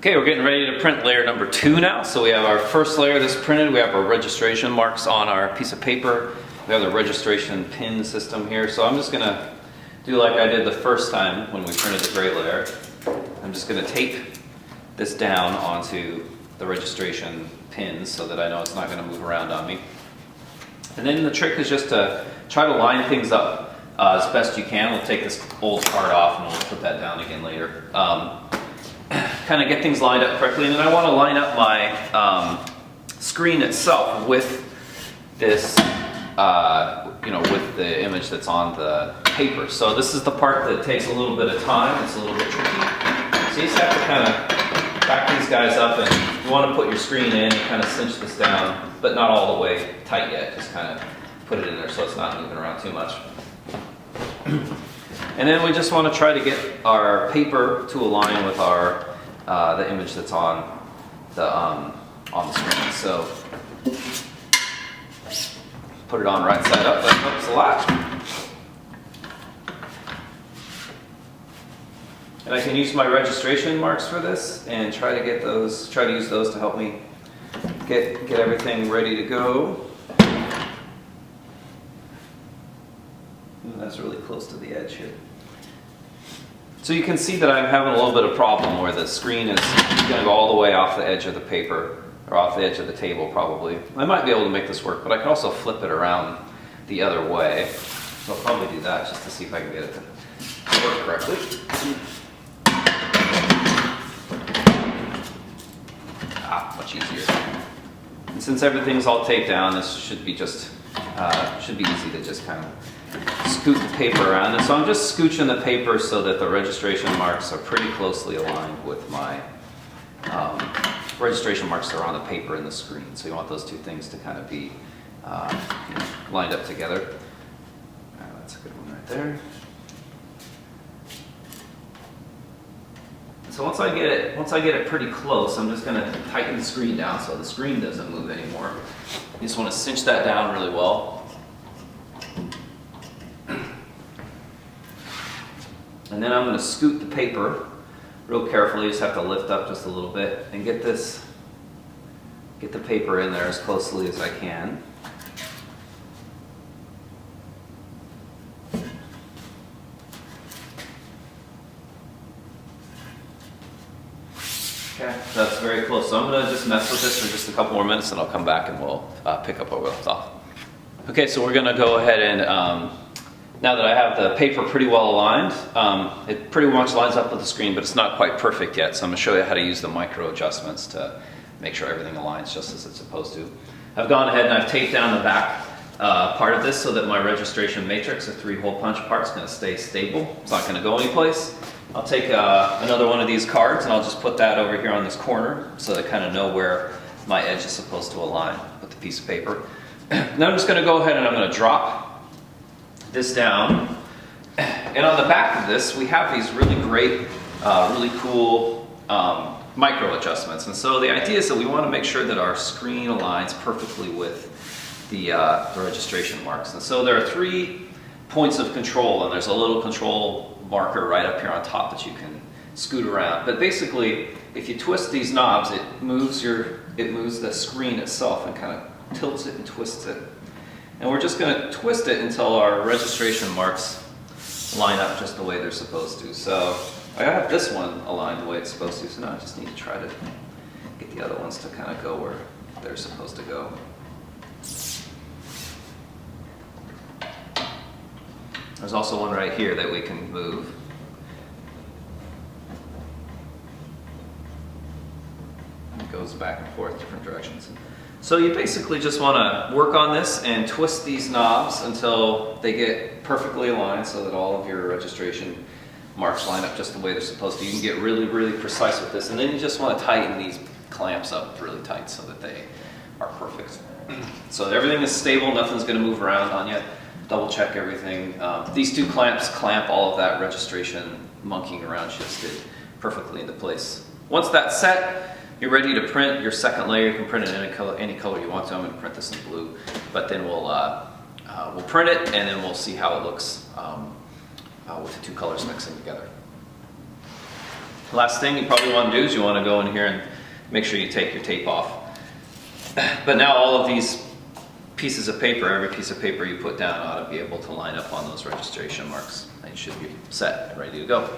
Okay, we're getting ready to print layer number 2 now. So we have our first layer that's printed. We have our registration marks on our piece of paper. We have the registration pin system here. So I'm just going to do like I did the first time when we printed the gray layer. I'm just going to tape this down onto the registration pins so that I know it's not going to move around on me. And then the trick is just to try to line things up as best you can. We'll take this old part off and we'll put that down again later. Kind of get things lined up correctly, and then I want to line up my screen itself with this, with the image that's on the paper. So this is the part that takes a little bit of time. It's a little bit tricky. So you just have to kind of back these guys up, and you want to put your screen in and kind of cinch this down, but not all the way tight yet. Just kind of put it in there so it's not moving around too much. And then we just want to try to get our paper to align with our the image that's on the screen. So put it on right side up. That helps a lot. And I can use my registration marks for this and try to use those to help me get everything ready to go. That's really close to the edge here. So you can see that I'm having a little bit of problem where the screen is going to go all the way off the edge of the paper, or off the edge of the table probably. I might be able to make this work, but I can also flip it around the other way. So I'll probably do that just to see if I can get it to work correctly. Much easier. And since everything's all taped down, this should be easy to just kind of scoot the paper around. And so I'm just scooching the paper so that the registration marks are pretty closely aligned with my registration marks that are on the paper and the screen. So you want those two things to kind of be lined up together. That's a good one right there. So once I get it pretty close, I'm just going to tighten the screen down so the screen doesn't move anymore. You just want to cinch that down really well. And then I'm going to scoot the paper real carefully. Just have to lift up just a little bit and get the paper in there as closely as I can. Okay, that's very close. So I'm going to just mess with this for just a couple more minutes and I'll come back and we'll pick up where we left off. Okay, so we're going to go ahead and now that I have the paper pretty well aligned, it pretty much lines up with the screen, but it's not quite perfect yet. So I'm going to show you how to use the micro adjustments to make sure everything aligns just as it's supposed to. I've gone ahead and I've taped down the back part of this so that my registration matrix, a 3-hole punch part, is going to stay stable. It's not going to go anyplace. I'll take another one of these cards and I'll just put that over here on this corner so that I kind of know where my edge is supposed to align with the piece of paper. Now I'm just going to go ahead and I'm going to drop this down, and on the back of this we have these really great, really cool micro adjustments. And so the idea is that we want to make sure that our screen aligns perfectly with the registration marks. And so there are 3 points of control, and there's a little control marker right up here on top that you can scoot around. But basically, if you twist these knobs, it moves the screen itself and kind of tilts it and twists it. And we're just going to twist it until our registration marks line up just the way they're supposed to. So I have this one aligned the way it's supposed to, so now I just need to try to get the other ones to kind of go where they're supposed to go. There's also one right here that we can move. It goes back and forth different directions. So you basically just want to work on this and twist these knobs until they get perfectly aligned so that all of your registration marks line up just the way they're supposed to. You can get really, really precise with this, and then you just want to tighten these clamps up really tight so that they are perfect. So everything is stable, nothing's going to move around on you. Double check everything. These 2 clamps clamp all of that registration monkeying around shifted perfectly into place. Once that's set, you're ready to print your second layer. You can print it in any color you want to. I'm going to print this in blue, but then we'll print it and then we'll see how it looks with the 2 colors mixing together. Last thing you probably want to do is you want to go in here and make sure you take your tape off. But now all of these pieces of paper, every piece of paper you put down ought to be able to line up on those registration marks. And you should be set, ready to go.